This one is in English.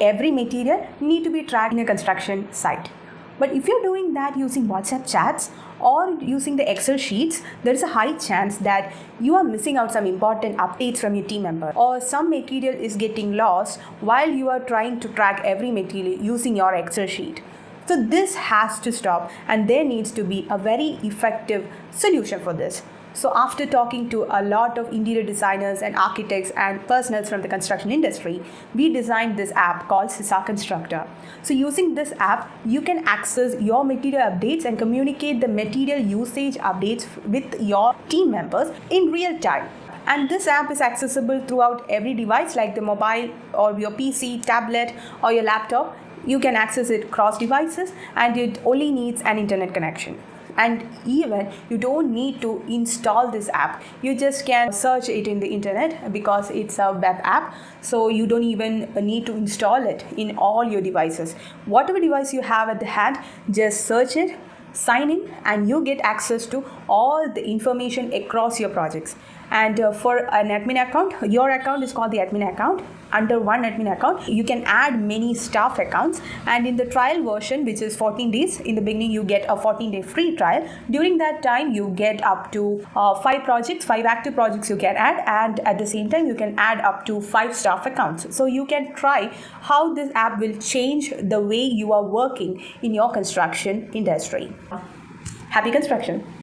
Every material need to be tracked in a construction site. But if you're doing that using WhatsApp chats or using the Excel sheets, there is a high chance that you are missing out some important updates from your team member, or some material is getting lost while you are trying to track every material using your Excel sheet. So this has to stop, and there needs to be a very effective solution for this. So after talking to a lot of interior designers and architects and personals from the construction industry, we designed this app called Ziza Constructa. So using this app, you can access your material updates and communicate the material usage updates with your team members in real time. And this app is accessible throughout every device like the mobile or your PC, tablet or your laptop. You can access it cross devices, and it only needs an internet connection. And even you don't need to install this app. You just can search it in the internet because it's a web app. So you don't even need to install it in all your devices. Whatever device you have at the hand, just search it, sign in, and you get access to all the information across your projects. And for an admin account, your account is called the admin account. Under one admin account, you can add many staff accounts. And in the trial version, which is 14 days, in the beginning you get a 14-day free trial. During that time, you get up to 5 active projects you can add, and at the same time you can add up to 5 staff accounts. So you can try how this app will change the way you are working in your construction industry. Happy construction!